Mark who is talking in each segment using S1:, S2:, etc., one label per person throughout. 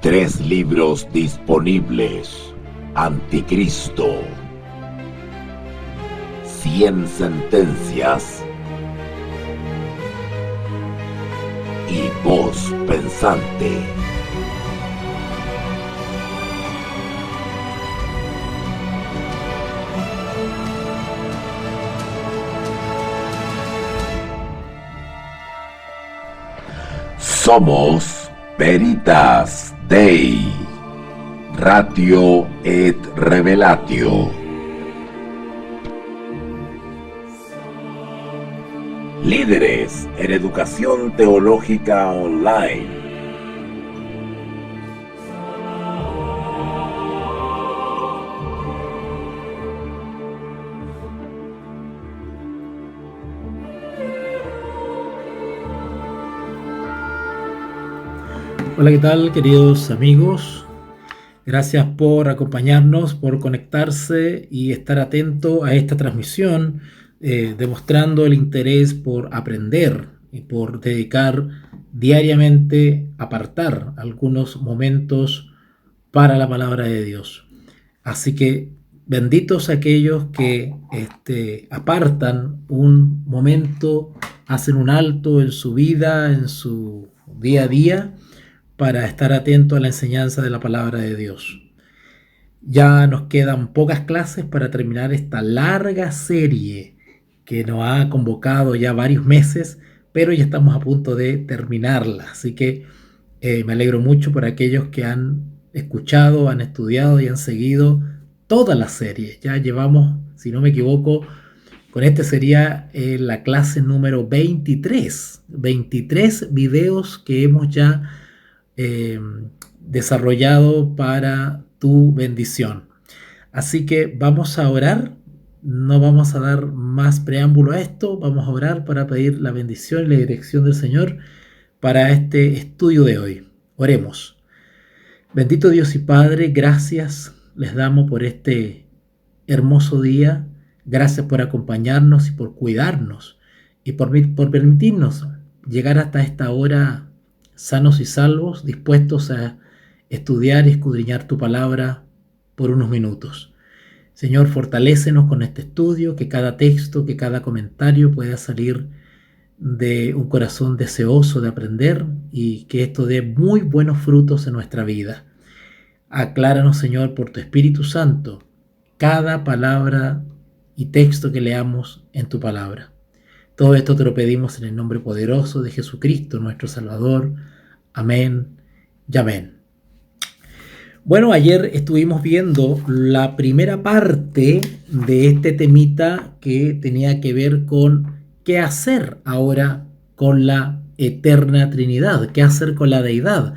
S1: 3 libros disponibles: Anticristo, 100 sentencias y Voz Pensante. Somos Veritas Dei, Ratio et Revelatio. Líderes en educación teológica online.
S2: Hola, ¿qué tal, queridos amigos? Gracias por acompañarnos, por conectarse y estar atento a esta transmisión, demostrando el interés por aprender y por dedicar diariamente, apartar algunos momentos para la palabra de Dios. Así que benditos aquellos que apartan un momento, hacen un alto en su vida, en su día a día, para estar atento a la enseñanza de la palabra de Dios. Ya nos quedan pocas clases para terminar esta larga serie que nos ha convocado ya varios meses, pero ya estamos a punto de terminarla. Así que me alegro mucho por aquellos que han escuchado, han estudiado y han seguido toda la serie. Ya llevamos, si no me equivoco, con este sería la clase número 23. 23 videos que hemos ya desarrollado para tu bendición. Así que vamos a orar, no vamos a dar más preámbulo a esto, vamos a orar para pedir la bendición y la dirección del Señor para este estudio de hoy. Oremos. Bendito Dios y Padre, gracias les damos por este hermoso día, gracias por acompañarnos y por cuidarnos y por permitirnos llegar hasta esta hora sanos y salvos, dispuestos a estudiar y escudriñar tu palabra por unos minutos. Señor, fortalécenos con este estudio, que cada texto, que cada comentario pueda salir de un corazón deseoso de aprender y que esto dé muy buenos frutos en nuestra vida. Acláranos, Señor, por tu Espíritu Santo, cada palabra y texto que leamos en tu palabra. Todo esto te lo pedimos en el nombre poderoso de Jesucristo, nuestro Salvador. Amén y amén. Bueno, ayer estuvimos viendo la primera parte de este temita que tenía que ver con qué hacer ahora con la eterna Trinidad, qué hacer con la deidad.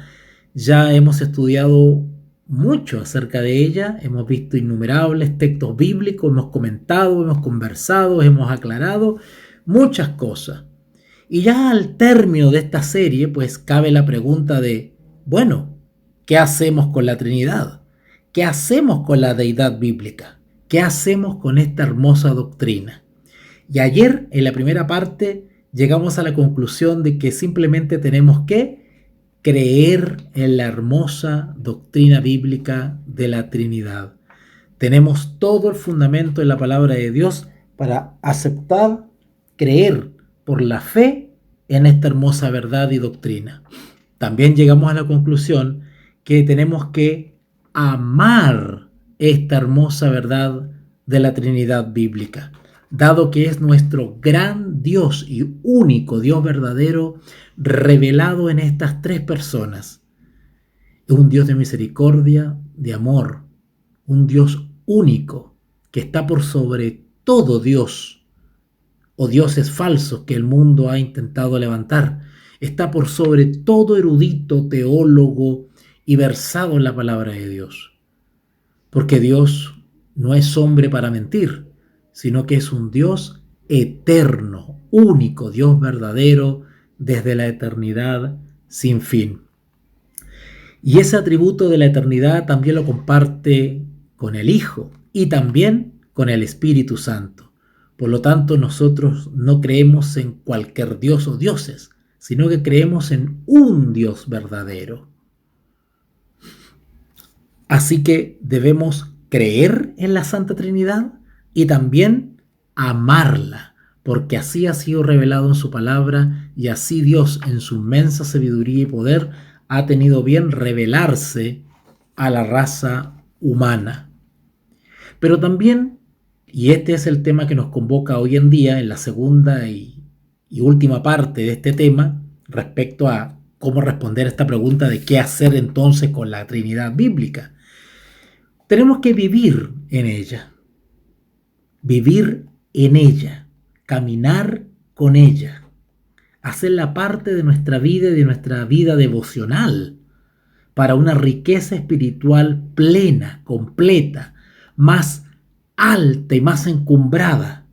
S2: Ya hemos estudiado mucho acerca de ella, hemos visto innumerables textos bíblicos, hemos comentado, hemos conversado, hemos aclarado muchas cosas. Y ya al término de esta serie, pues cabe la pregunta de, bueno, ¿qué hacemos con la Trinidad? ¿Qué hacemos con la deidad bíblica? ¿Qué hacemos con esta hermosa doctrina? Y ayer, en la primera parte, llegamos a la conclusión de que simplemente tenemos que creer en la hermosa doctrina bíblica de la Trinidad. Tenemos todo el fundamento en la palabra de Dios para aceptar, creer por la fe en esta hermosa verdad y doctrina. También llegamos a la conclusión que tenemos que amar esta hermosa verdad de la Trinidad bíblica, dado que es nuestro gran Dios y único Dios verdadero revelado en estas tres personas. Es un Dios de misericordia, de amor, un Dios único que está por sobre todo Dios o dioses falsos que el mundo ha intentado levantar. Está por sobre todo erudito, teólogo y versado en la palabra de Dios. Porque Dios no es hombre para mentir, sino que es un Dios eterno, único, Dios verdadero, desde la eternidad sin fin. Y ese atributo de la eternidad también lo comparte con el Hijo y también con el Espíritu Santo. Por lo tanto, nosotros no creemos en cualquier dios o dioses, sino que creemos en un Dios verdadero. Así que debemos creer en la Santa Trinidad y también amarla, porque así ha sido revelado en su palabra y así Dios en su inmensa sabiduría y poder ha tenido bien revelarse a la raza humana. Pero también, y este es el tema que nos convoca hoy en día en la segunda y última parte de este tema, respecto a cómo responder a esta pregunta de qué hacer entonces con la Trinidad bíblica. Tenemos que vivir en ella, caminar con ella, hacerla parte de nuestra vida y de nuestra vida devocional para una riqueza espiritual plena, completa, más alta y más encumbrada.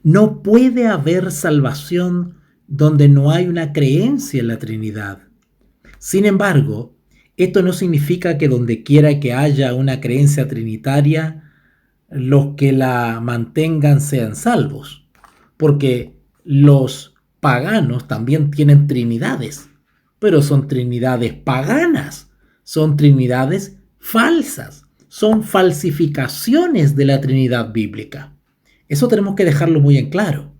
S2: No puede haber salvación donde no hay una creencia en la Trinidad. Sin embargo, esto no significa que donde quiera que haya una creencia trinitaria, los que la mantengan sean salvos, porque los paganos también tienen trinidades, pero son trinidades paganas, son trinidades falsas, son falsificaciones de la Trinidad bíblica. Eso tenemos que dejarlo muy en claro.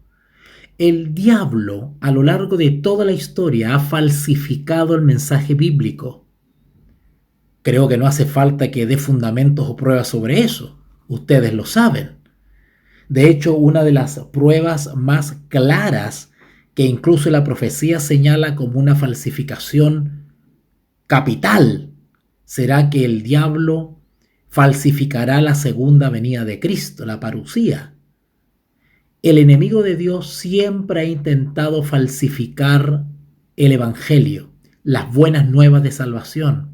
S2: El diablo, a lo largo de toda la historia, ha falsificado el mensaje bíblico. Creo que no hace falta que dé fundamentos o pruebas sobre eso. Ustedes lo saben. De hecho, una de las pruebas más claras que incluso la profecía señala como una falsificación capital será que el diablo falsificará la segunda venida de Cristo, la parusía. El enemigo de Dios siempre ha intentado falsificar el evangelio, las buenas nuevas de salvación.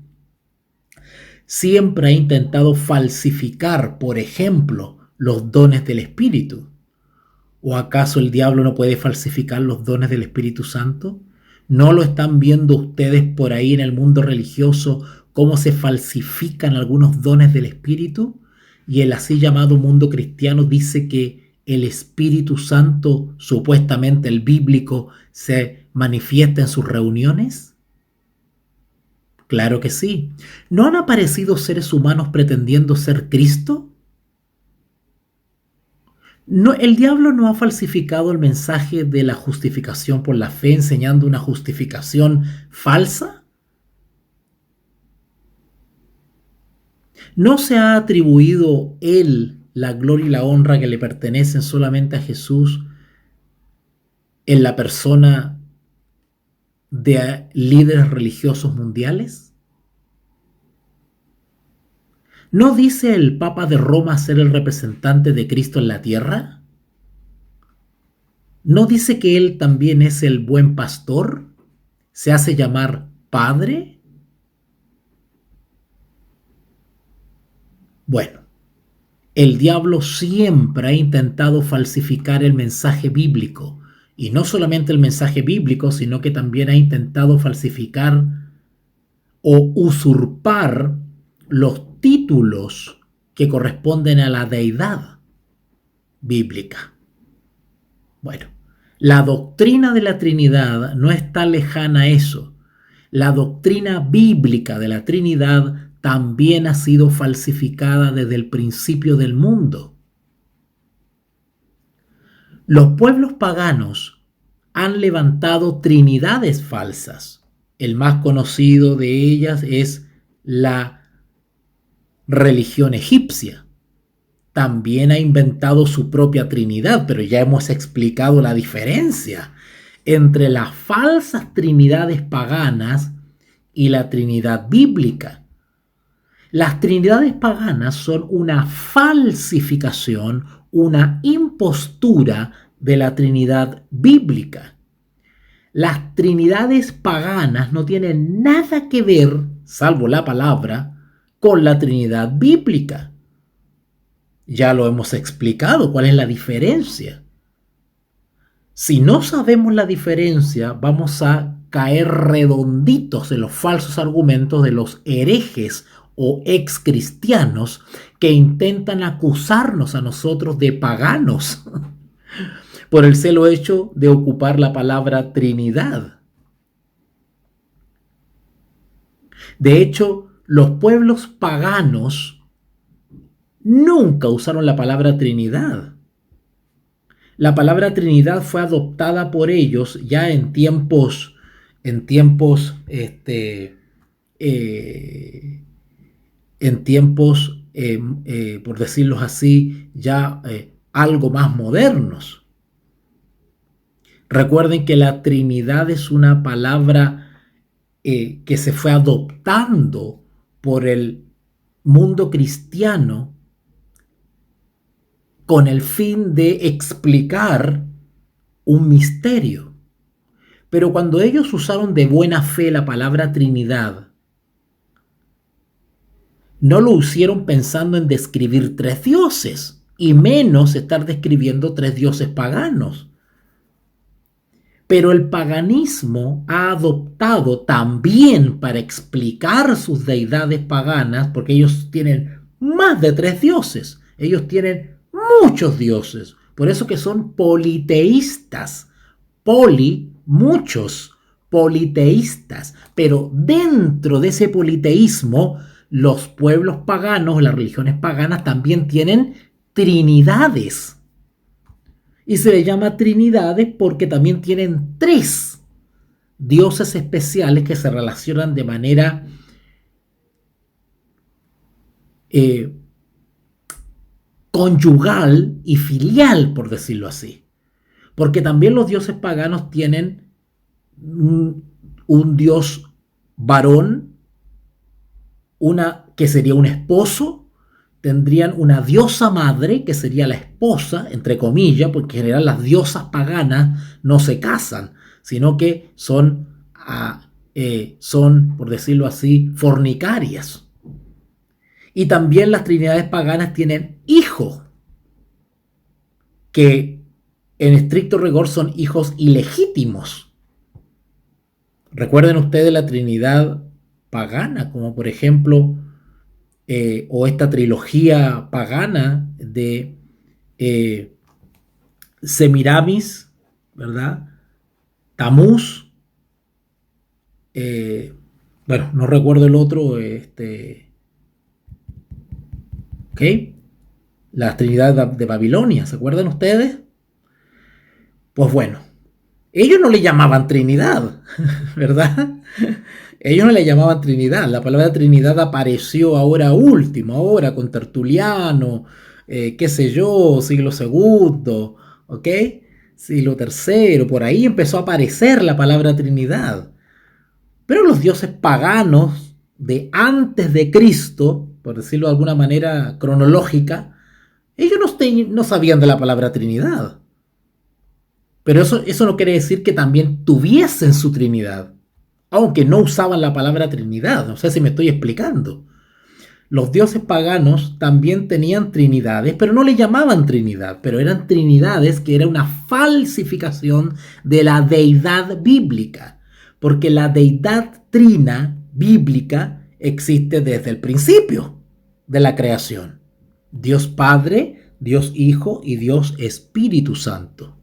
S2: Siempre ha intentado falsificar, por ejemplo, los dones del Espíritu. ¿O acaso el diablo no puede falsificar los dones del Espíritu Santo? ¿No lo están viendo ustedes por ahí en el mundo religioso cómo se falsifican algunos dones del Espíritu? Y el así llamado mundo cristiano dice que el Espíritu Santo, supuestamente el bíblico, se manifiesta en sus reuniones. Claro que sí. ¿No han aparecido seres humanos pretendiendo ser Cristo? No, el diablo no ha falsificado el mensaje de la justificación por la fe enseñando una justificación falsa. ¿No se ha atribuido él la gloria y la honra que le pertenecen solamente a Jesús en la persona de líderes religiosos mundiales? ¿No dice el Papa de Roma ser el representante de Cristo en la tierra? ¿No dice que él también es el buen pastor? ¿Se hace llamar Padre? Bueno, el diablo siempre ha intentado falsificar el mensaje bíblico, y no solamente el mensaje bíblico, sino que también ha intentado falsificar o usurpar los títulos que corresponden a la deidad bíblica. Bueno, la doctrina de la Trinidad no está lejana a eso. La doctrina bíblica de la Trinidad también ha sido falsificada desde el principio del mundo. Los pueblos paganos han levantado trinidades falsas. El más conocido de ellas es la religión egipcia. También ha inventado su propia trinidad, pero ya hemos explicado la diferencia entre las falsas trinidades paganas y la trinidad bíblica. Las trinidades paganas son una falsificación, una impostura de la Trinidad bíblica. Las trinidades paganas no tienen nada que ver, salvo la palabra, con la Trinidad bíblica. Ya lo hemos explicado, ¿cuál es la diferencia? Si no sabemos la diferencia, vamos a caer redonditos en los falsos argumentos de los herejes o ex cristianos que intentan acusarnos a nosotros de paganos por el celo hecho de ocupar la palabra Trinidad. De hecho, los pueblos paganos nunca usaron la palabra Trinidad. La palabra Trinidad fue adoptada por ellos ya en tiempos, en tiempos, por decirlo así, ya algo más modernos. Recuerden que la Trinidad es una palabra que se fue adoptando por el mundo cristiano con el fin de explicar un misterio. Pero cuando ellos usaron de buena fe la palabra Trinidad, no lo hicieron pensando en describir tres dioses, y menos estar describiendo tres dioses paganos. Pero el paganismo ha adoptado también para explicar sus deidades paganas, porque ellos tienen más de tres dioses, ellos tienen muchos dioses, por eso que son politeístas, muchos, politeístas, pero dentro de ese politeísmo, los pueblos paganos, las religiones paganas también tienen trinidades. Y se les llama trinidades porque también tienen tres dioses especiales que se relacionan de manera conyugal y filial, por decirlo así. Porque también los dioses paganos tienen un dios varón, que sería un esposo, tendrían una diosa madre, que sería la esposa, entre comillas, porque en general las diosas paganas no se casan, sino que son, por decirlo así, fornicarias. Y también las trinidades paganas tienen hijos, que en estricto rigor son hijos ilegítimos. Recuerden ustedes la trinidad pagana, como por ejemplo, o esta trilogía pagana de Semiramis, ¿verdad? Tamuz, bueno, no recuerdo el otro, ¿ok? La Trinidad de Babilonia, ¿se acuerdan ustedes? Pues bueno, ellos no le llamaban Trinidad, ¿verdad? Ellos no le llamaban Trinidad. La palabra Trinidad apareció ahora último, ahora con Tertuliano, qué sé yo, siglo II, ¿ok? Siglo III, por ahí empezó a aparecer la palabra Trinidad. Pero los dioses paganos de antes de Cristo, por decirlo de alguna manera cronológica, ellos no sabían de la palabra Trinidad. Pero eso no quiere decir que también tuviesen su Trinidad, aunque no usaban la palabra Trinidad. No sé si me estoy explicando. Los dioses paganos también tenían trinidades, pero no le llamaban Trinidad, pero eran trinidades que era una falsificación de la deidad bíblica, porque la deidad trina bíblica existe desde el principio de la creación. Dios Padre, Dios Hijo y Dios Espíritu Santo.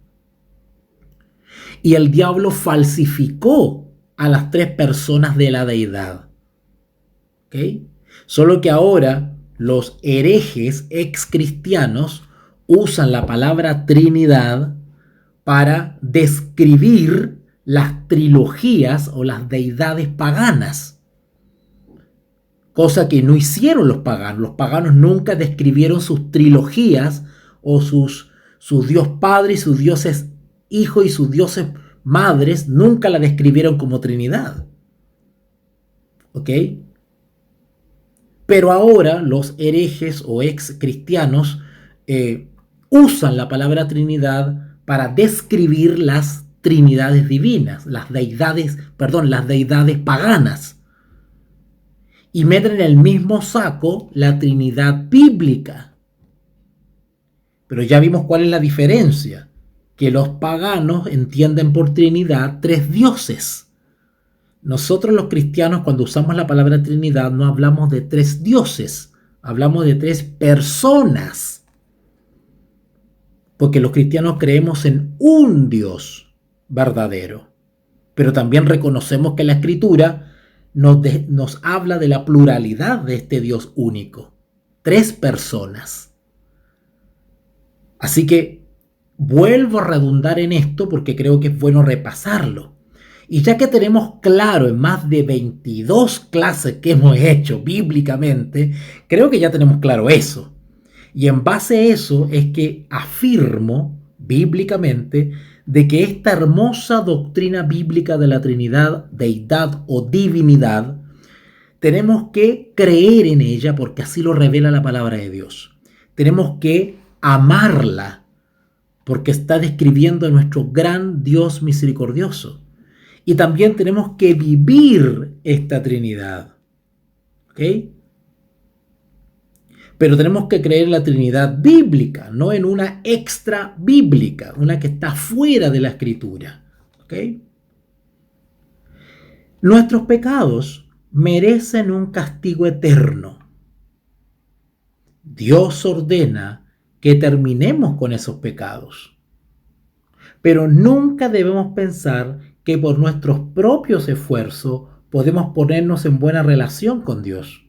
S2: Y el diablo falsificó a las tres personas de la deidad. ¿Okay? Solo que ahora los herejes ex-cristianos usan la palabra Trinidad para describir las trilogías o las deidades paganas. Cosa que no hicieron los paganos. Los paganos nunca describieron sus trilogías o sus Dios Padre y sus dioses Hijo y sus dioses madres nunca la describieron como Trinidad. ¿Ok? Pero ahora los herejes o ex cristianos usan la palabra Trinidad para describir las trinidades divinas, las deidades paganas. Y meten en el mismo saco la Trinidad bíblica. Pero ya vimos cuál es la diferencia. Que los paganos entienden por Trinidad tres dioses. Nosotros los cristianos, cuando usamos la palabra Trinidad, no hablamos de tres dioses, hablamos de tres personas. Porque los cristianos creemos en un Dios verdadero. Pero también reconocemos que la Escritura nos habla de la pluralidad de este Dios único. 3 personas. Así que vuelvo a redundar en esto porque creo que es bueno repasarlo. Y ya que tenemos claro en más de 22 clases que hemos hecho bíblicamente, creo que ya tenemos claro eso. Y en base a eso es que afirmo bíblicamente de que esta hermosa doctrina bíblica de la Trinidad, deidad o divinidad, tenemos que creer en ella porque así lo revela la palabra de Dios. Tenemos que amarla porque está describiendo a nuestro gran Dios misericordioso. Y también tenemos que vivir esta Trinidad. ¿Ok? Pero tenemos que creer en la Trinidad bíblica, no en una extra bíblica, una que está fuera de la Escritura. ¿Ok? Nuestros pecados merecen un castigo eterno. Dios ordena que terminemos con esos pecados. Pero nunca debemos pensar que por nuestros propios esfuerzos podemos ponernos en buena relación con Dios.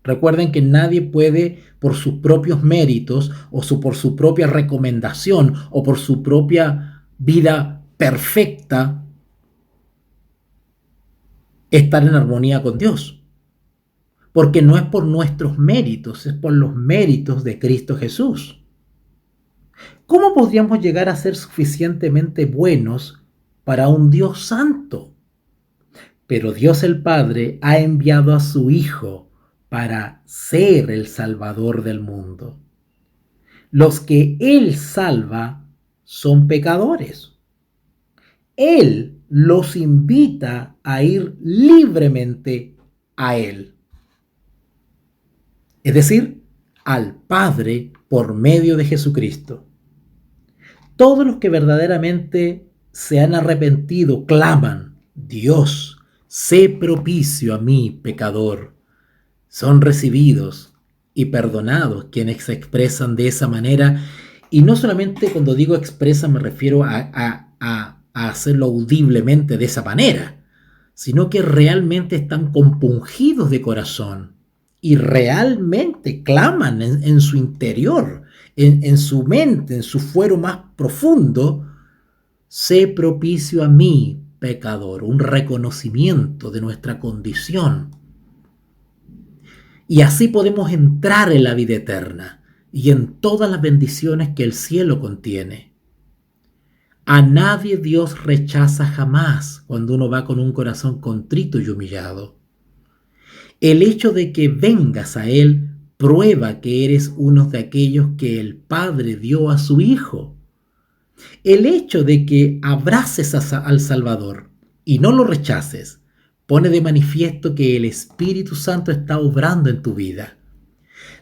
S2: Recuerden que nadie puede por sus propios méritos o por su propia recomendación o por su propia vida perfecta estar en armonía con Dios. Porque no es por nuestros méritos, es por los méritos de Cristo Jesús. ¿Cómo podríamos llegar a ser suficientemente buenos para un Dios santo? Pero Dios el Padre ha enviado a su Hijo para ser el Salvador del mundo. Los que Él salva son pecadores. Él los invita a ir libremente a Él. Es decir, al Padre por medio de Jesucristo. Todos los que verdaderamente se han arrepentido claman: Dios, sé propicio a mí, pecador. Son recibidos y perdonados quienes se expresan de esa manera. Y no solamente cuando digo expresan me refiero a hacerlo audiblemente de esa manera, sino que realmente están compungidos de corazón y realmente claman en su interior, en su mente, en su fuero más profundo: sé propicio a mí, pecador. Un reconocimiento de nuestra condición. Y así podemos entrar en la vida eterna y en todas las bendiciones que el cielo contiene. A nadie Dios rechaza jamás cuando uno va con un corazón contrito y humillado. El hecho de que vengas a Él prueba que eres uno de aquellos que el Padre dio a su Hijo. El hecho de que abraces al Salvador y no lo rechaces pone de manifiesto que el Espíritu Santo está obrando en tu vida.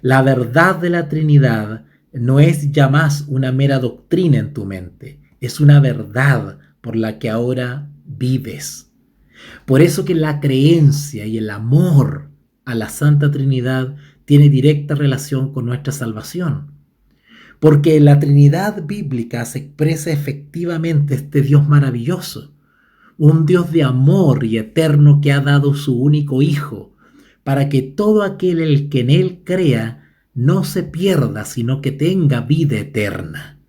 S2: La verdad de la Trinidad no es ya más una mera doctrina en tu mente, es una verdad por la que ahora vives. Por eso que la creencia y el amor a la Santa Trinidad tiene directa relación con nuestra salvación. Porque en la Trinidad bíblica se expresa efectivamente este Dios maravilloso, un Dios de amor y eterno que ha dado su único Hijo, para que todo aquel que en Él crea no se pierda, sino que tenga vida eterna.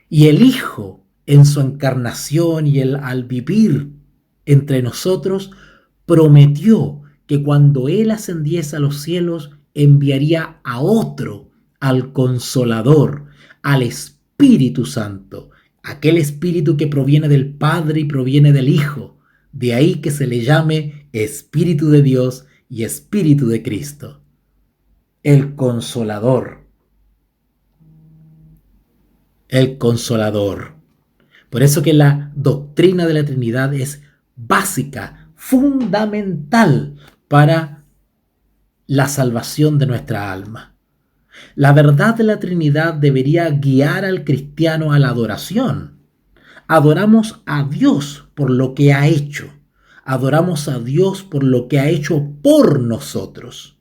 S2: Y el Hijo, en su encarnación y al vivir entre nosotros, prometió que cuando Él ascendiese a los cielos, enviaría a otro, al Consolador, al Espíritu Santo, aquel Espíritu que proviene del Padre y proviene del Hijo. De ahí que se le llame Espíritu de Dios y Espíritu de Cristo. El Consolador. El Consolador. Por eso que la doctrina de la Trinidad es básica, fundamental para la salvación de nuestra alma. La verdad de la Trinidad debería guiar al cristiano a la adoración. Adoramos a Dios por lo que ha hecho. Adoramos a Dios por lo que ha hecho por nosotros.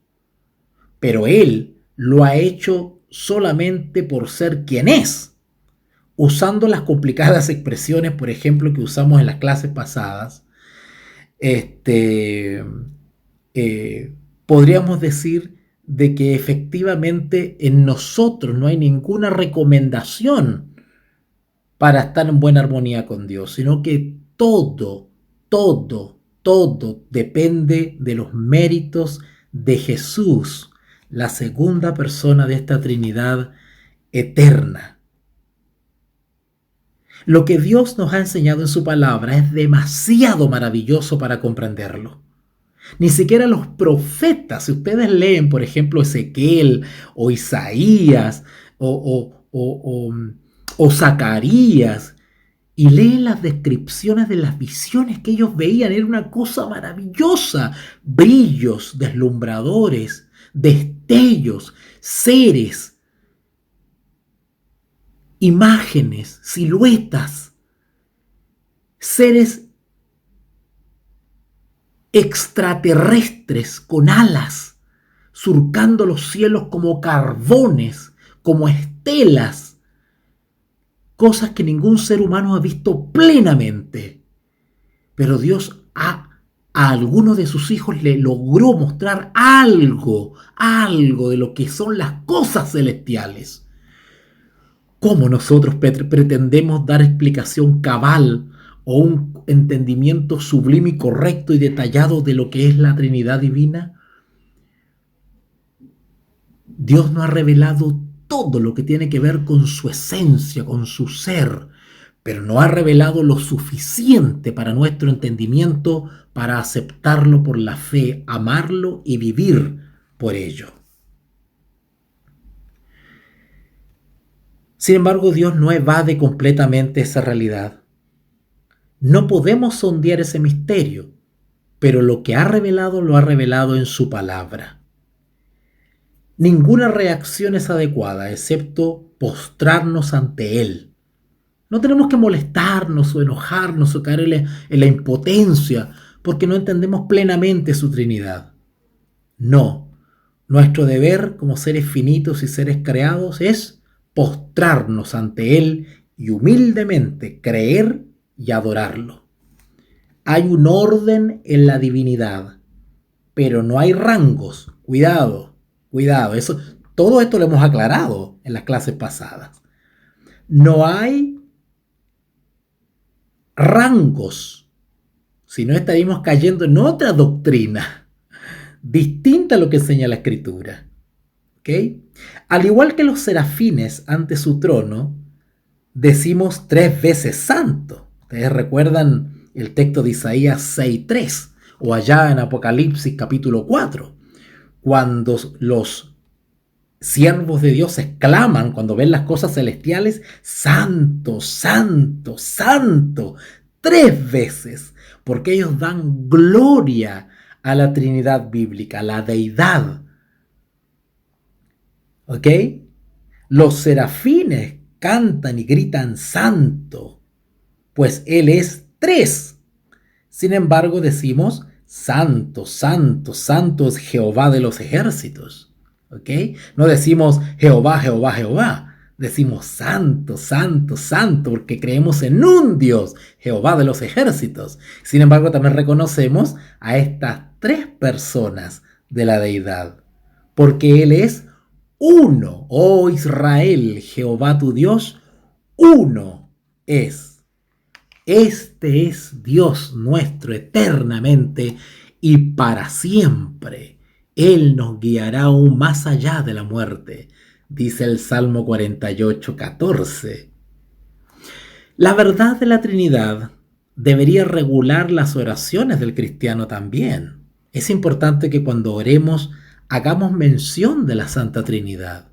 S2: Pero Él lo ha hecho solamente por ser quien es. Usando las complicadas expresiones, por ejemplo, que usamos en las clases pasadas, Este, podríamos decir de que efectivamente en nosotros no hay ninguna recomendación para estar en buena armonía con Dios, sino que todo depende de los méritos de Jesús, la segunda persona de esta Trinidad eterna. Lo que Dios nos ha enseñado en su palabra es demasiado maravilloso para comprenderlo. Ni siquiera los profetas, si ustedes leen, por ejemplo, Ezequiel o Isaías o Zacarías, y leen las descripciones de las visiones que ellos veían, era una cosa maravillosa. Brillos deslumbradores, destellos, seres, imágenes, siluetas, seres extraterrestres con alas, surcando los cielos como carbones, como estelas, cosas que ningún ser humano ha visto plenamente. Pero Dios a algunos de sus hijos le logró mostrar algo de lo que son las cosas celestiales. ¿Cómo nosotros pretendemos dar explicación cabal o un entendimiento sublime y correcto y detallado de lo que es la Trinidad divina? Dios nos ha revelado todo lo que tiene que ver con su esencia, con su ser, pero no ha revelado lo suficiente para nuestro entendimiento para aceptarlo por la fe, amarlo y vivir por ello. Sin embargo, Dios no evade completamente esa realidad. No podemos sondear ese misterio, pero lo que ha revelado lo ha revelado en su palabra. Ninguna reacción es adecuada, excepto postrarnos ante Él. No tenemos que molestarnos o enojarnos o caer en la impotencia porque no entendemos plenamente su Trinidad. No, nuestro deber como seres finitos y seres creados es postrarnos ante Él y humildemente creer y adorarlo. Hay un orden en la divinidad, pero no hay rangos. Cuidado, todo esto lo hemos aclarado en las clases pasadas. No hay rangos, si no estaríamos cayendo en otra doctrina distinta a lo que enseña la Escritura. ¿Okay? Al igual que los serafines ante su trono, decimos 3 veces santo. Ustedes recuerdan el texto de Isaías 6:3 o allá en Apocalipsis capítulo 4, cuando los siervos de Dios exclaman cuando ven las cosas celestiales: santo, santo, santo, 3 veces, porque ellos dan gloria a la Trinidad bíblica, a la deidad. ¿Ok? Los serafines cantan y gritan santo, pues Él es 3. Sin embargo, decimos santo, santo, santo es Jehová de los ejércitos. ¿Ok? No decimos Jehová, Jehová, Jehová. Decimos santo, santo, santo, porque creemos en un Dios, Jehová de los ejércitos. Sin embargo, también reconocemos a estas 3 personas de la deidad, porque Él es uno. Oh Israel, Jehová tu Dios, uno es. Este es Dios nuestro eternamente y para siempre. Él nos guiará aún más allá de la muerte, dice el Salmo 48:14. La verdad de la Trinidad debería regular las oraciones del cristiano también. Es importante que cuando oremos hagamos mención de la Santa Trinidad.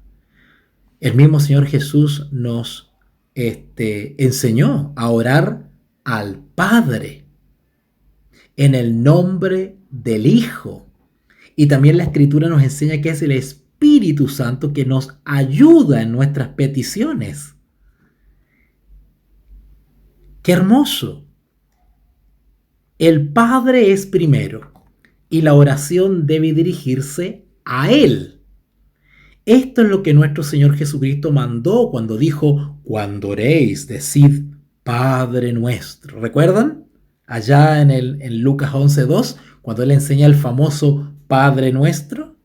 S2: El mismo Señor Jesús nos enseñó a orar al Padre en el nombre del Hijo. Y también la Escritura nos enseña que es el Espíritu Santo que nos ayuda en nuestras peticiones. ¡Qué hermoso! El Padre es primero y la oración debe dirigirse a Él. Esto es lo que nuestro Señor Jesucristo mandó cuando dijo: cuando oréis, decid Padre nuestro. ¿Recuerdan? allá en Lucas 11:2, cuando él enseña el famoso Padre Nuestro.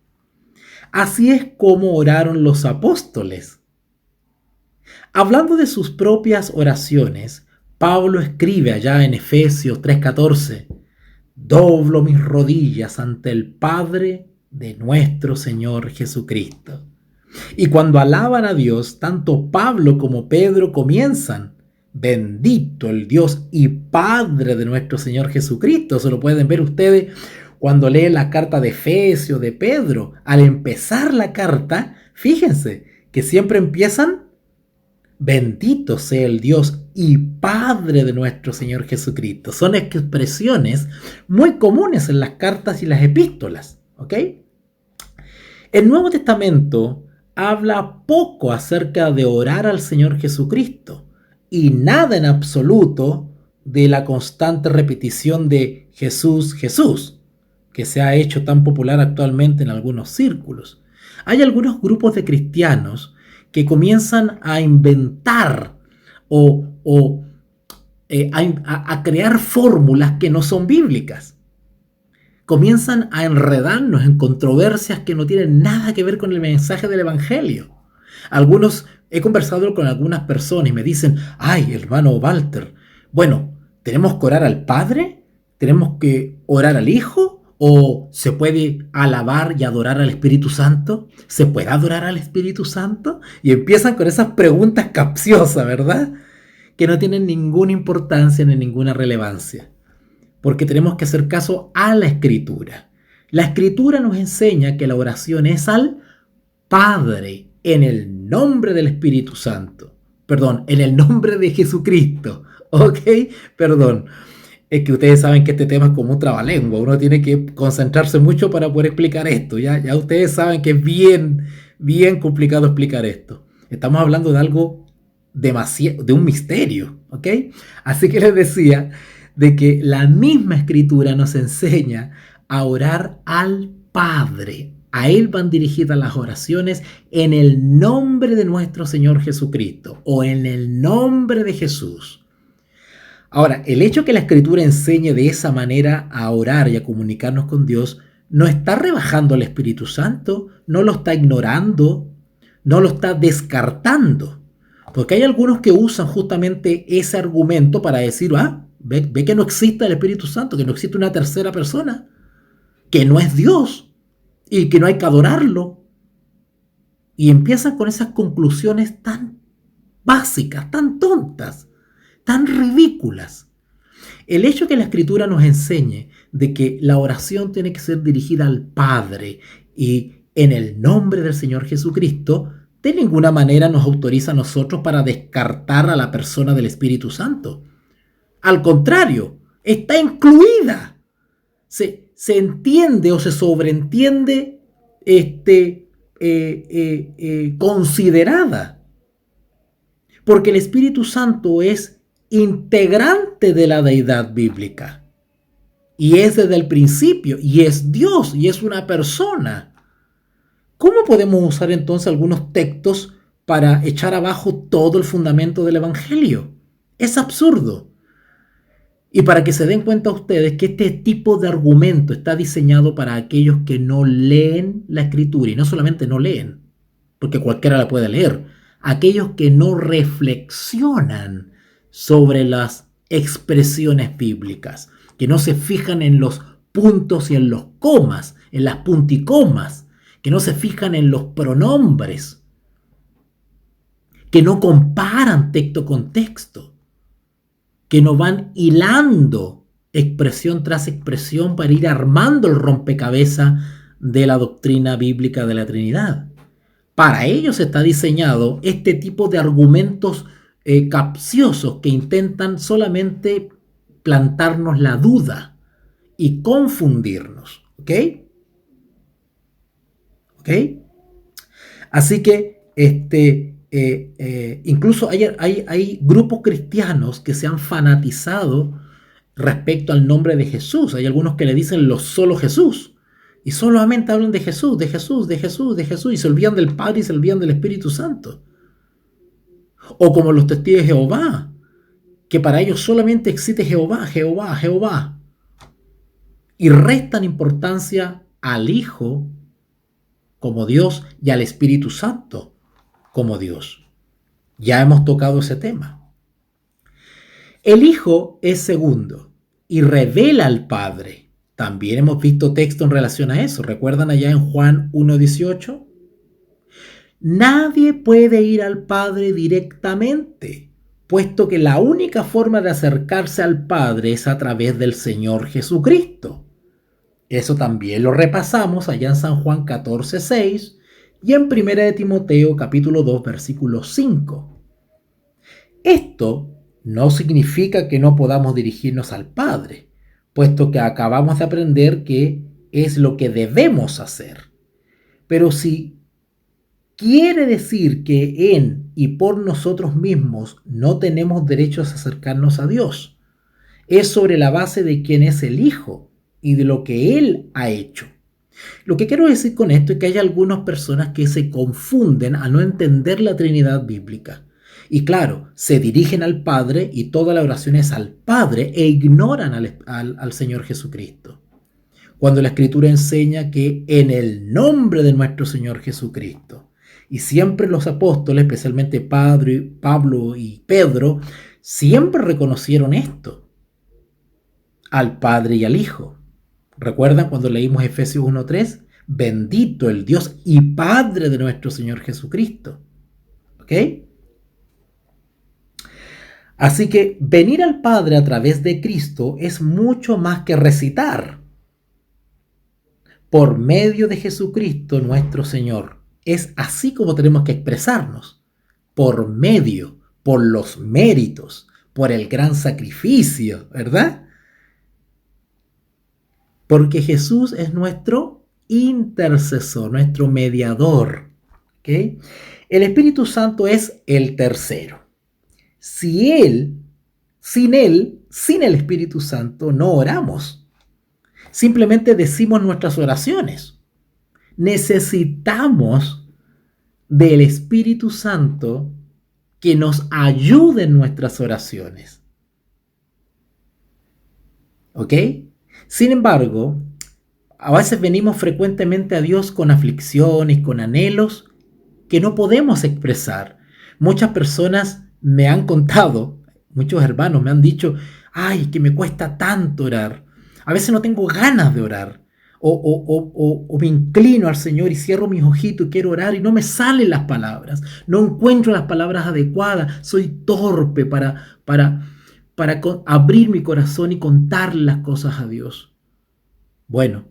S2: Así es como oraron los apóstoles. Hablando de sus propias oraciones, Pablo escribe allá en Efesios 3:14, doblo mis rodillas ante el Padre de nuestro Señor Jesucristo. Y cuando alaban a Dios, tanto Pablo como Pedro comienzan, bendito el Dios y Padre de nuestro Señor Jesucristo. Eso lo pueden ver ustedes cuando leen la carta de Efesios, de Pedro. Al empezar la carta, fíjense que siempre empiezan, bendito sea el Dios y Padre de nuestro Señor Jesucristo. Son expresiones muy comunes en las cartas y las epístolas, ¿ok? El Nuevo Testamento habla poco acerca de orar al Señor Jesucristo y nada en absoluto de la constante repetición de Jesús, Jesús, que se ha hecho tan popular actualmente en algunos círculos. Hay algunos grupos de cristianos que comienzan a inventar a crear fórmulas que no son bíblicas. Comienzan a enredarnos en controversias que no tienen nada que ver con el mensaje del Evangelio. He conversado con algunas personas y me dicen, ay, hermano Walter, bueno, ¿tenemos que orar al Padre? ¿Tenemos que orar al Hijo? ¿O se puede alabar y adorar al Espíritu Santo? ¿Se puede adorar al Espíritu Santo? Y empiezan con esas preguntas capciosas, ¿verdad? Que no tienen ninguna importancia ni ninguna relevancia. Porque tenemos que hacer caso a la Escritura. La Escritura nos enseña que la oración es al Padre en el nombre del Espíritu Santo. Perdón, en el nombre de Jesucristo. ¿Ok? Perdón. Es que ustedes saben que este tema es como un trabalengua. Uno tiene que concentrarse mucho para poder explicar esto. Ya ustedes saben que es bien complicado explicar esto. Estamos hablando de algo de un misterio. ¿Ok? Así que les decía de que la misma Escritura nos enseña a orar al Padre. A Él van dirigidas las oraciones en el nombre de nuestro Señor Jesucristo o en el nombre de Jesús. Ahora, el hecho que la Escritura enseñe de esa manera a orar y a comunicarnos con Dios no está rebajando al Espíritu Santo, no lo está ignorando, no lo está descartando. Porque hay algunos que usan justamente ese argumento para decir, ve que no existe el Espíritu Santo, que no existe una tercera persona, que no es Dios y que no hay que adorarlo. Y empiezan con esas conclusiones tan básicas, tan tontas, tan ridículas. El hecho que la Escritura nos enseñe de que la oración tiene que ser dirigida al Padre y en el nombre del Señor Jesucristo, de ninguna manera nos autoriza a nosotros para descartar a la persona del Espíritu Santo. Al contrario, está incluida. Se entiende o se sobreentiende considerada. Porque el Espíritu Santo es integrante de la deidad bíblica. Y es desde el principio. Y es Dios. Y es una persona. ¿Cómo podemos usar entonces algunos textos para echar abajo todo el fundamento del Evangelio? Es absurdo. Y para que se den cuenta ustedes que este tipo de argumento está diseñado para aquellos que no leen la Escritura. Y no solamente no leen, porque cualquiera la puede leer. Aquellos que no reflexionan sobre las expresiones bíblicas, que no se fijan en los puntos y en los comas, en las punticomas, que no se fijan en los pronombres, que no comparan texto con texto, que no van hilando expresión tras expresión para ir armando el rompecabezas de la doctrina bíblica de la Trinidad. Para ellos está diseñado este tipo de argumentos capciosos que intentan solamente plantarnos la duda y confundirnos. ¿Ok? ¿Ok? Así que incluso hay grupos cristianos que se han fanatizado respecto al nombre de Jesús. Hay algunos que le dicen los solo Jesús. Y solamente hablan de Jesús, de Jesús, de Jesús, de Jesús. Y se olvidan del Padre y se olvidan del Espíritu Santo. O como los testigos de Jehová, que para ellos solamente existe Jehová, Jehová, Jehová, y restan importancia al Hijo como Dios y al Espíritu Santo como Dios. Ya hemos tocado ese tema. El Hijo es segundo y revela al Padre. También hemos visto texto en relación a eso. ¿Recuerdan allá en Juan 1:18? Nadie puede ir al Padre directamente, puesto que la única forma de acercarse al Padre es a través del Señor Jesucristo. Eso también lo repasamos allá en San Juan 14:6 y en 1 de Timoteo capítulo 2 versículo 5. Esto no significa que no podamos dirigirnos al Padre, puesto que acabamos de aprender que es lo que debemos hacer. Pero si quiere decir que en y por nosotros mismos no tenemos derechos a acercarnos a Dios, es sobre la base de quién es el Hijo y de lo que Él ha hecho. Lo que quiero decir con esto es que hay algunas personas que se confunden a no entender la Trinidad bíblica. Y claro, se dirigen al Padre y toda la oración es al Padre e ignoran al Señor Jesucristo. Cuando la Escritura enseña que en el nombre de nuestro Señor Jesucristo, y siempre los apóstoles, especialmente Pablo y Pedro, siempre reconocieron esto, al Padre y al Hijo. ¿Recuerdan cuando leímos Efesios 1:3? Bendito el Dios y Padre de nuestro Señor Jesucristo. ¿Ok? Así que venir al Padre a través de Cristo es mucho más que recitar. Por medio de Jesucristo nuestro Señor. Es así como tenemos que expresarnos. Por medio, por los méritos, por el gran sacrificio, ¿verdad? Porque Jesús es nuestro intercesor, nuestro mediador. ¿Okay? El Espíritu Santo es el tercero. Sin el Espíritu Santo, no oramos. Simplemente decimos nuestras oraciones. Necesitamos del Espíritu Santo que nos ayude en nuestras oraciones. ¿Ok? Sin embargo, a veces venimos frecuentemente a Dios con aflicciones, con anhelos que no podemos expresar. Muchas personas me han contado, muchos hermanos me han dicho, ay, que me cuesta tanto orar. A veces no tengo ganas de orar. O me inclino al Señor y cierro mis ojitos y quiero orar y no me salen las palabras. No encuentro las palabras adecuadas. Soy torpe para abrir mi corazón y contarle las cosas a Dios. Bueno,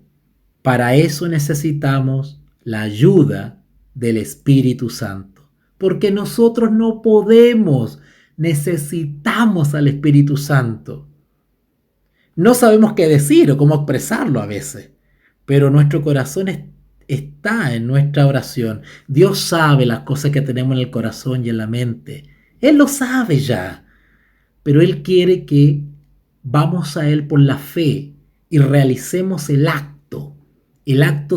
S2: para eso necesitamos la ayuda del Espíritu Santo. Porque nosotros no podemos, necesitamos al Espíritu Santo. No sabemos qué decir o cómo expresarlo a veces, pero nuestro corazón está en nuestra oración. Dios sabe las cosas que tenemos en el corazón y en la mente. Él lo sabe ya, pero Él quiere que vamos a Él por la fe y realicemos el acto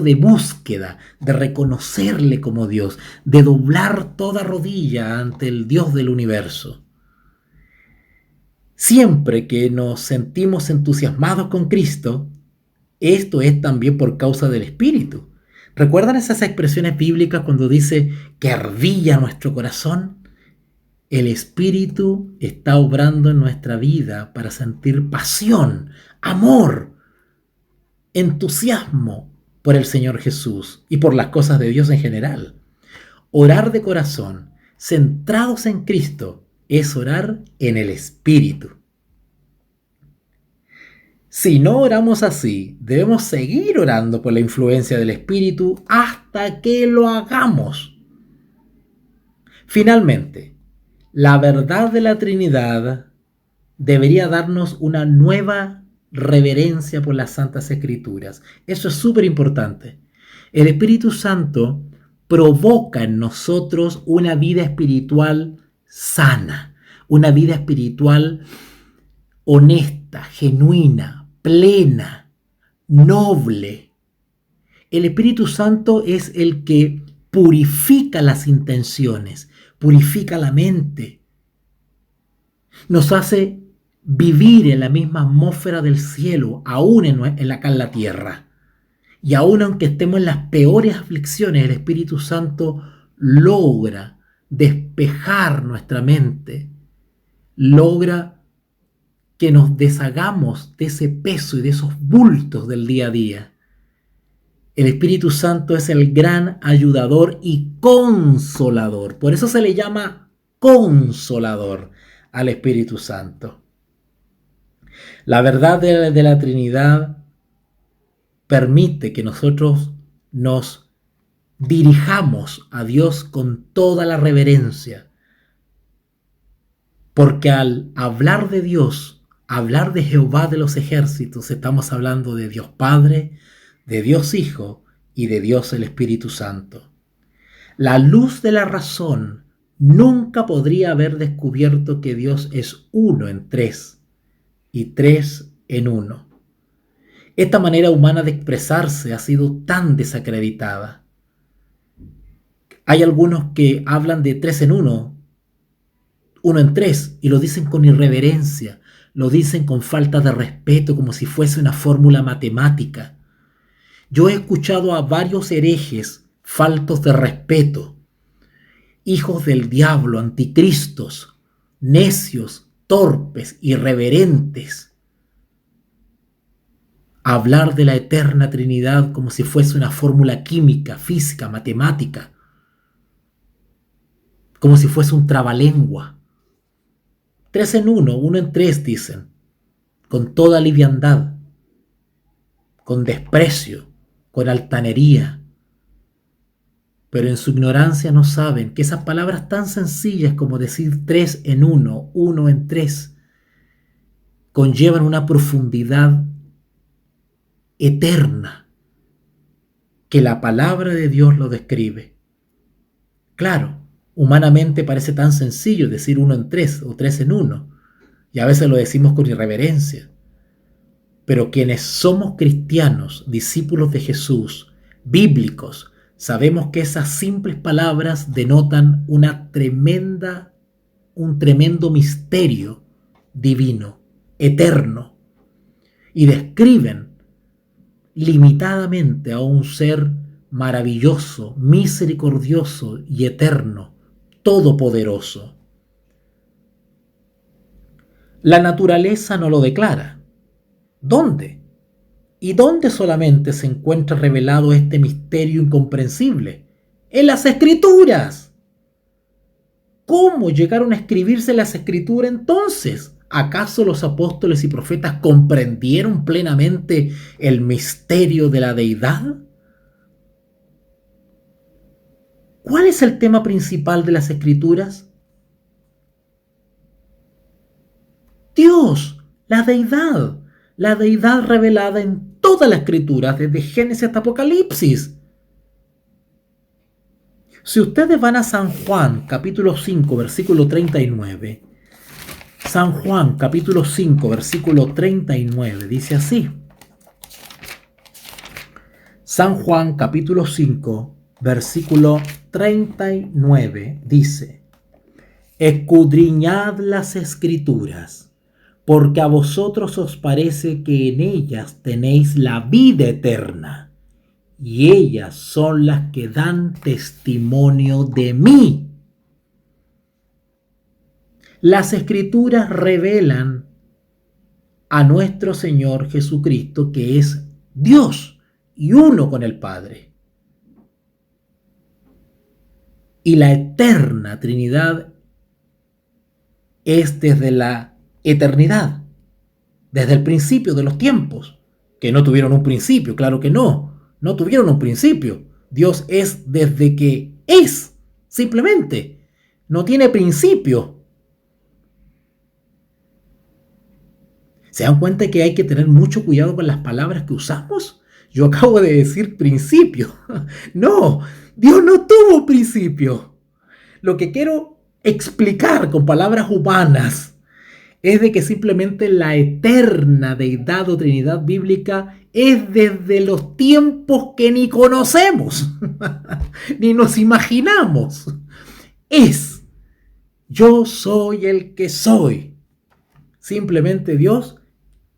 S2: de búsqueda, de reconocerle como Dios, de doblar toda rodilla ante el Dios del universo. Siempre que nos sentimos entusiasmados con Cristo, esto es también por causa del Espíritu. ¿Recuerdan esas expresiones bíblicas cuando dice que ardilla nuestro corazón? El Espíritu está obrando en nuestra vida para sentir pasión, amor, entusiasmo por el Señor Jesús y por las cosas de Dios en general. Orar de corazón, centrados en Cristo, es orar en el Espíritu. Si no oramos así, debemos seguir orando por la influencia del Espíritu hasta que lo hagamos. Finalmente, la verdad de la Trinidad debería darnos una nueva reverencia por las Santas Escrituras. Eso es súper importante. El Espíritu Santo provoca en nosotros una vida espiritual sana, una vida espiritual honesta, genuina, plena, noble. El Espíritu Santo es el que purifica las intenciones, purifica la mente. Nos hace vivir en la misma atmósfera del cielo, aún acá en la tierra. Y aún aunque estemos en las peores aflicciones, el Espíritu Santo logra despejar nuestra mente, logra que nos deshagamos de ese peso y de esos bultos del día a día. El Espíritu Santo es el gran ayudador y consolador. Por eso se le llama consolador al Espíritu Santo. La verdad de la Trinidad permite que nosotros nos dirijamos a Dios con toda la reverencia. Porque al hablar de Dios, hablar de Jehová de los ejércitos, estamos hablando de Dios Padre, de Dios Hijo y de Dios el Espíritu Santo. La luz de la razón nunca podría haber descubierto que Dios es uno en tres y tres en uno. Esta manera humana de expresarse ha sido tan desacreditada. Hay algunos que hablan de tres en uno, uno en tres, y lo dicen con irreverencia, lo dicen con falta de respeto, como si fuese una fórmula matemática. Yo he escuchado a varios herejes faltos de respeto, hijos del diablo, anticristos, necios, torpes, irreverentes, hablar de la eterna Trinidad como si fuese una fórmula química, física, matemática, como si fuese un trabalengua. Tres en uno, uno en tres, dicen, con toda liviandad, con desprecio, con altanería. Pero en su ignorancia no saben que esas palabras tan sencillas como decir tres en uno, uno en tres, conllevan una profundidad eterna que la palabra de Dios lo describe. Claro, humanamente parece tan sencillo decir uno en tres o tres en uno, y a veces lo decimos con irreverencia. Pero quienes somos cristianos, discípulos de Jesús, bíblicos, sabemos que esas simples palabras denotan un tremendo misterio divino, eterno, y describen limitadamente a un ser maravilloso, misericordioso y eterno, todopoderoso. La naturaleza no lo declara. ¿Dónde? ¿Y dónde solamente se encuentra revelado este misterio incomprensible? En las Escrituras. ¿Cómo llegaron a escribirse las Escrituras entonces? ¿Acaso los apóstoles y profetas comprendieron plenamente el misterio de la deidad? ¿Cuál es el tema principal de las Escrituras? Dios, la deidad revelada en toda la Escritura, desde Génesis hasta Apocalipsis. Si ustedes van a San Juan, capítulo 5, versículo 39, San Juan, capítulo 5, versículo 39, dice así. San Juan, capítulo 5, versículo 39, dice: escudriñad las Escrituras, porque a vosotros os parece que en ellas tenéis la vida eterna, y ellas son las que dan testimonio de mí. Las Escrituras revelan a nuestro Señor Jesucristo, que es Dios y uno con el Padre. Y la eterna Trinidad es desde la eternidad, desde el principio de los tiempos, que no tuvieron un principio, claro que no tuvieron un principio. Dios es desde que es, simplemente, no tiene principio. ¿Se dan cuenta que hay que tener mucho cuidado con las palabras que usamos? Yo acabo de decir principio. No, Dios no tuvo principio. Lo que quiero explicar con palabras humanas es de que simplemente la eterna deidad o Trinidad bíblica es desde los tiempos que ni conocemos, ni nos imaginamos. Es: yo soy el que soy. Simplemente Dios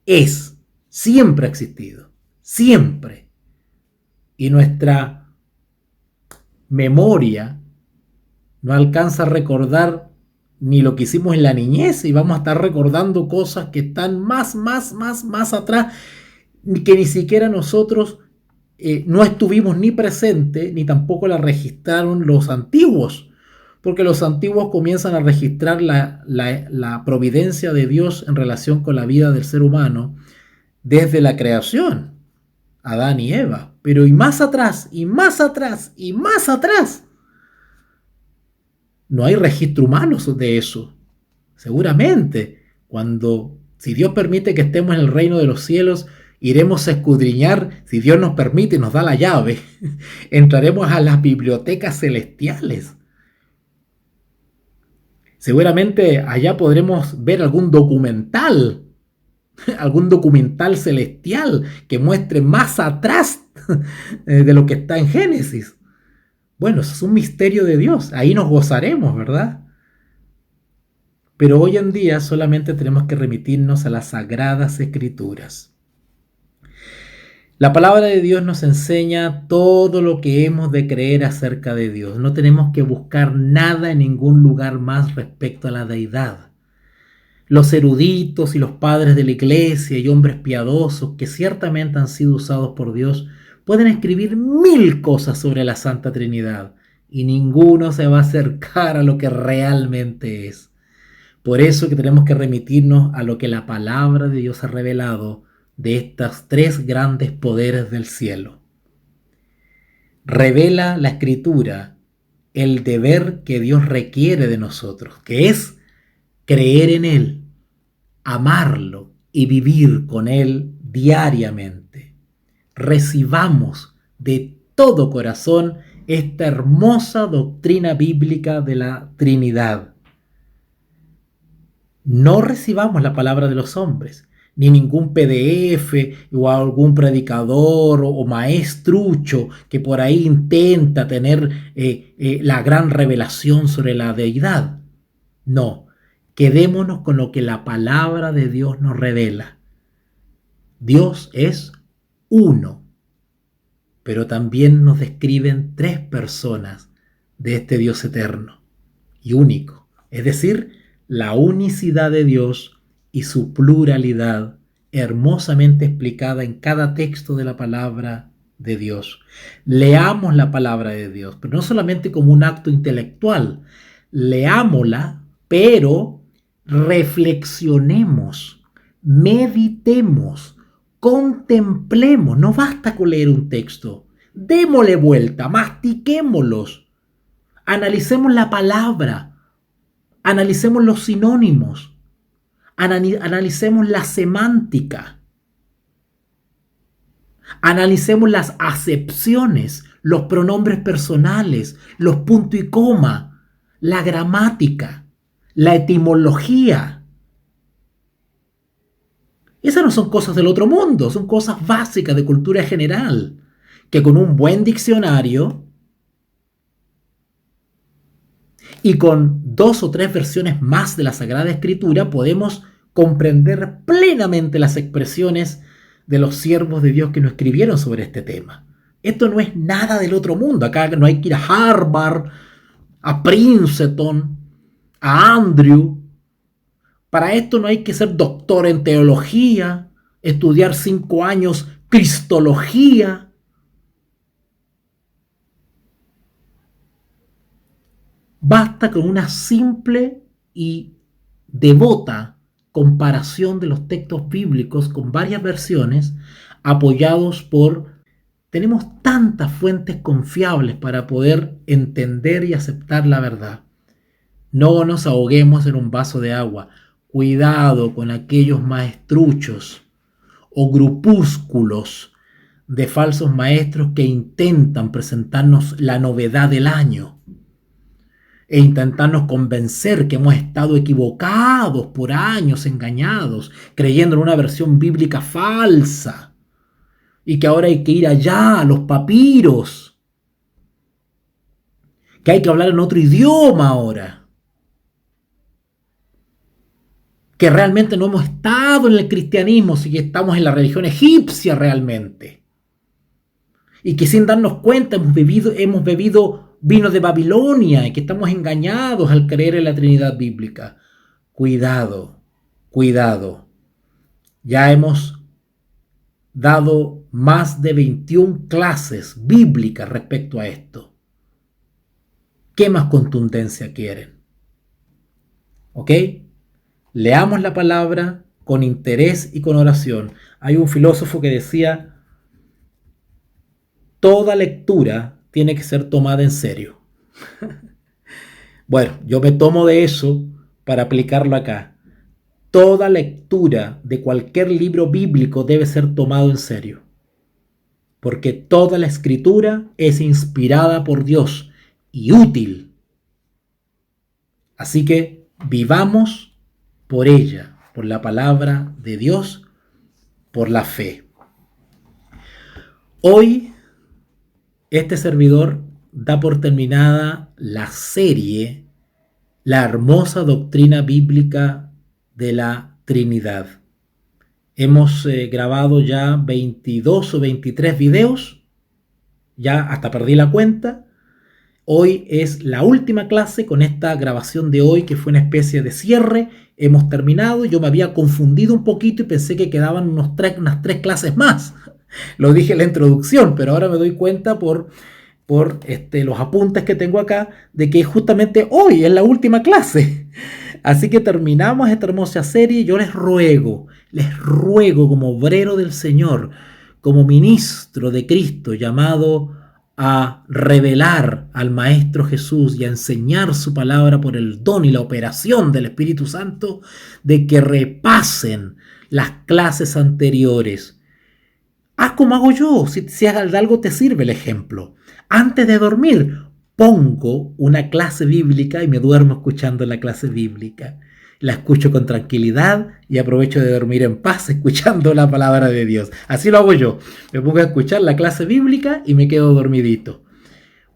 S2: es, siempre ha existido, siempre. Y nuestra memoria no alcanza a recordar ni lo que hicimos en la niñez y vamos a estar recordando cosas que están más atrás, que ni siquiera nosotros no estuvimos ni presentes, ni tampoco la registraron los antiguos, porque los antiguos comienzan a registrar la providencia de Dios en relación con la vida del ser humano desde la creación, Adán y Eva, pero y más atrás, y más atrás, y más atrás, no hay registro humano de eso. Seguramente, si Dios permite que estemos en el reino de los cielos, iremos a escudriñar, si Dios nos permite y nos da la llave, entraremos a las bibliotecas celestiales. Seguramente allá podremos ver algún documental celestial que muestre más atrás de lo que está en Génesis. Bueno, eso es un misterio de Dios, ahí nos gozaremos, ¿verdad? Pero hoy en día solamente tenemos que remitirnos a las Sagradas Escrituras. La palabra de Dios nos enseña todo lo que hemos de creer acerca de Dios. No tenemos que buscar nada en ningún lugar más respecto a la deidad. Los eruditos y los padres de la iglesia y hombres piadosos que ciertamente han sido usados por Dios pueden escribir 1000 cosas sobre la Santa Trinidad y ninguno se va a acercar a lo que realmente es. Por eso que tenemos que remitirnos a lo que la palabra de Dios ha revelado de estos 3 grandes poderes del cielo. Revela la Escritura el deber que Dios requiere de nosotros, que es creer en Él, amarlo y vivir con Él diariamente. Recibamos de todo corazón esta hermosa doctrina bíblica de la Trinidad. No recibamos la palabra de los hombres, ni ningún PDF o algún predicador o maestrucho que por ahí intenta tener la gran revelación sobre la deidad. No, quedémonos con lo que la palabra de Dios nos revela. Dios es uno, pero también nos describen 3 personas de este Dios eterno y único, es decir, la unicidad de Dios y su pluralidad hermosamente explicada en cada texto de la palabra de Dios. Leamos la palabra de Dios, pero no solamente como un acto intelectual, leámosla, pero reflexionemos, meditemos, contemplemos. No basta con leer un texto, démosle vuelta, mastiquémoslos, analicemos la palabra, analicemos los sinónimos, analicemos la semántica, analicemos las acepciones, los pronombres personales, los puntos y coma, la gramática, la etimología. Esas no son cosas del otro mundo, son cosas básicas de cultura general, que con un buen diccionario y con 2 o 3 versiones más de la Sagrada Escritura podemos comprender plenamente las expresiones de los siervos de Dios que nos escribieron sobre este tema. Esto no es nada del otro mundo. Acá no hay que ir a Harvard, a Princeton, a Andrew. Para esto no hay que ser doctor en teología, estudiar 5 años cristología. Basta con una simple y devota comparación de los textos bíblicos con varias versiones apoyados por... Tenemos tantas fuentes confiables para poder entender y aceptar la verdad. No nos ahoguemos en un vaso de agua. Cuidado con aquellos maestruchos o grupúsculos de falsos maestros que intentan presentarnos la novedad del año e intentarnos convencer que hemos estado equivocados por años, engañados, creyendo en una versión bíblica falsa y que ahora hay que ir allá a los papiros, que hay que hablar en otro idioma ahora, que realmente no hemos estado en el cristianismo, sino que estamos en la religión egipcia realmente. Y que sin darnos cuenta hemos bebido vino de Babilonia y que estamos engañados al creer en la Trinidad bíblica. Cuidado, cuidado. Ya hemos dado más de 21 clases bíblicas respecto a esto. ¿Qué más contundencia quieren? ¿Ok? Leamos la palabra con interés y con oración. Hay un filósofo que decía: toda lectura tiene que ser tomada en serio. Bueno, yo me tomo de eso para aplicarlo acá. Toda lectura de cualquier libro bíblico debe ser tomado en serio, porque toda la escritura es inspirada por Dios y útil. Así que vivamos por ella, por la palabra de Dios, por la fe. Hoy, este servidor da por terminada la serie La hermosa doctrina bíblica de la Trinidad. Hemos grabado ya 22 o 23 videos, ya hasta perdí la cuenta. Hoy es la última clase con esta grabación de hoy, que fue una especie de cierre. Hemos terminado. Yo me había confundido un poquito y pensé que quedaban unas 3 clases más. Lo dije en la introducción, pero ahora me doy cuenta por los apuntes que tengo acá de que justamente hoy es la última clase. Así que terminamos esta hermosa serie. Yo les ruego como obrero del Señor, como ministro de Cristo, llamado a revelar al Maestro Jesús y a enseñar su palabra por el don y la operación del Espíritu Santo, de que repasen las clases anteriores. Haz como hago yo, si de algo te sirve el ejemplo. Antes de dormir, pongo una clase bíblica y me duermo escuchando la clase bíblica. La escucho con tranquilidad y aprovecho de dormir en paz escuchando la palabra de Dios. Así lo hago yo. Me pongo a escuchar la clase bíblica y me quedo dormidito.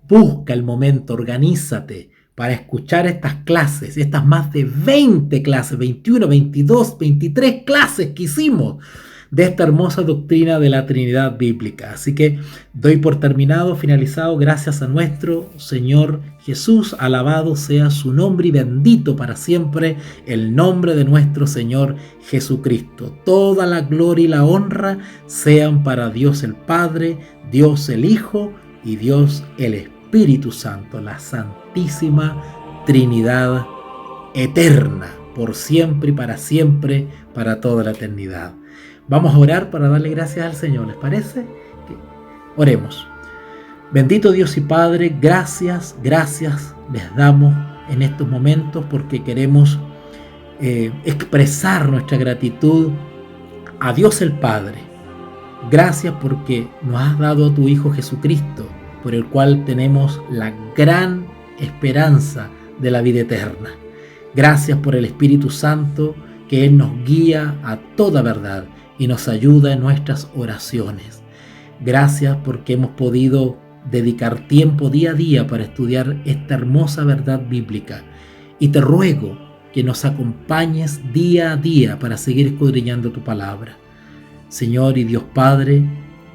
S2: Busca el momento, organízate para escuchar estas clases, estas más de 20 clases, 21, 22, 23 clases que hicimos de esta hermosa doctrina de la Trinidad bíblica. Así que doy por terminado, finalizado, gracias a nuestro Señor Jesús. Alabado sea su nombre y bendito para siempre el nombre de nuestro Señor Jesucristo. Toda la gloria y la honra sean para Dios el Padre, Dios el Hijo y Dios el Espíritu Santo, la Santísima Trinidad eterna, por siempre y para siempre, para toda la eternidad. Vamos a orar para darle gracias al Señor, ¿les parece? Oremos. Bendito Dios y Padre, gracias les damos en estos momentos porque queremos expresar nuestra gratitud a Dios el Padre. Gracias porque nos has dado a tu Hijo Jesucristo, por el cual tenemos la gran esperanza de la vida eterna. Gracias por el Espíritu Santo, que Él nos guía a toda verdad y nos ayuda en nuestras oraciones. Gracias porque hemos podido dedicar tiempo día a día para estudiar esta hermosa verdad bíblica. Y te ruego que nos acompañes día a día para seguir escudriñando tu palabra. Señor y Dios Padre,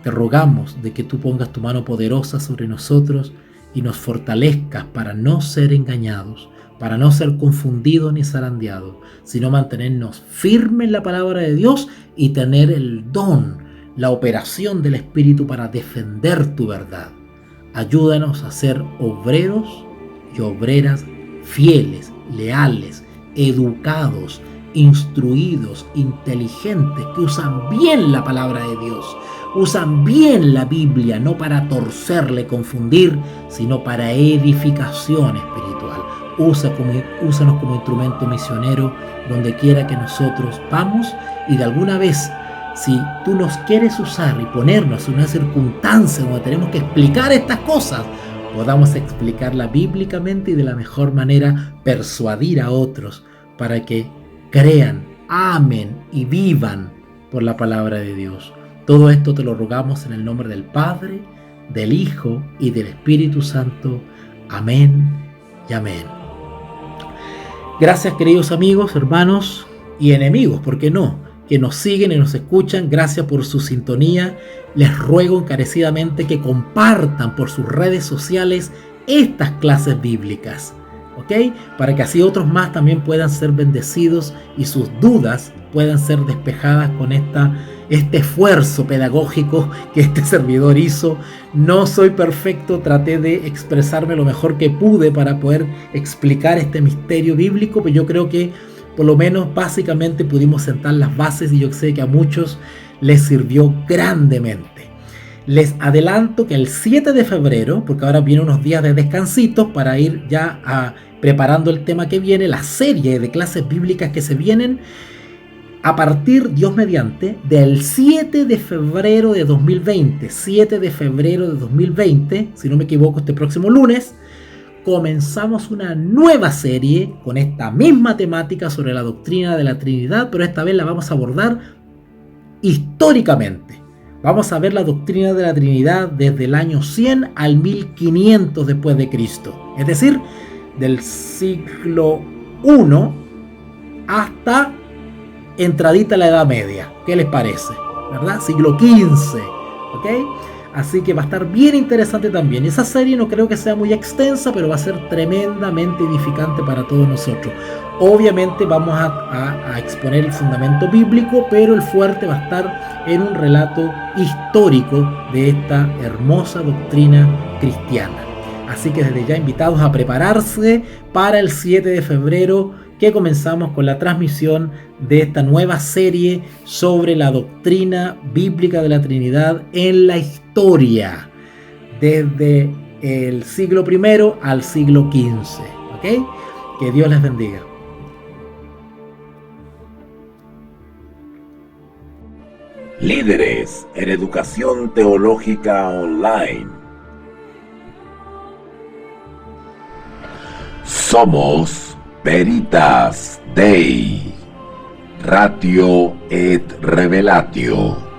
S2: te rogamos de que tú pongas tu mano poderosa sobre nosotros y nos fortalezcas para no ser engañados, para no ser confundidos ni zarandeados, sino mantenernos firmes en la palabra de Dios y tener el don, la operación del Espíritu para defender tu verdad. Ayúdanos a ser obreros y obreras fieles, leales, educados, instruidos, inteligentes, que usan bien la palabra de Dios, usan bien la Biblia, no para torcerle, confundir, sino para edificación espiritual. Úsanos como instrumento misionero donde quiera que nosotros vamos, y de alguna vez, si tú nos quieres usar y ponernos en una circunstancia donde tenemos que explicar estas cosas, podamos explicarla bíblicamente y de la mejor manera persuadir a otros para que crean, amen y vivan por la palabra de Dios. Todo esto te lo rogamos en el nombre del Padre, del Hijo y del Espíritu Santo. Amén y amén. Gracias, queridos amigos, hermanos, y enemigos, ¿por qué no?, que nos siguen y nos escuchan. Gracias por su sintonía. Les ruego encarecidamente que compartan por sus redes sociales estas clases bíblicas, ¿ok? Para que así otros más también puedan ser bendecidos y sus dudas puedan ser despejadas con este esfuerzo pedagógico que este servidor hizo. No soy perfecto, traté de expresarme lo mejor que pude para poder explicar este misterio bíblico, pero yo creo que por lo menos básicamente pudimos sentar las bases y yo sé que a muchos les sirvió grandemente. Les adelanto que el 7 de febrero, porque ahora vienen unos días de descansitos para ir ya preparando el tema que viene, la serie de clases bíblicas que se vienen, a partir, Dios mediante, del 7 de febrero de 2020, 7 de febrero de 2020, si no me equivoco, este próximo lunes, comenzamos una nueva serie con esta misma temática sobre la doctrina de la Trinidad, pero esta vez la vamos a abordar históricamente. Vamos a ver la doctrina de la Trinidad desde el año 100 al 1500 después de Cristo, es decir, del siglo I hasta entradita la Edad Media. ¿Qué les parece? ¿Verdad? Siglo XV, ¿ok? Así que va a estar bien interesante también. Esa serie no creo que sea muy extensa, pero va a ser tremendamente edificante para todos nosotros. Obviamente vamos a exponer el fundamento bíblico, pero el fuerte va a estar en un relato histórico de esta hermosa doctrina cristiana. Así que desde ya invitados a prepararse para el 7 de febrero, que comenzamos con la transmisión de esta nueva serie sobre la doctrina bíblica de la Trinidad en la historia, desde el siglo I al siglo XV. ¿Ok? Que Dios les bendiga.
S1: Líderes en Educación Teológica Online. Somos Veritas Dei, Ratio et Revelatio.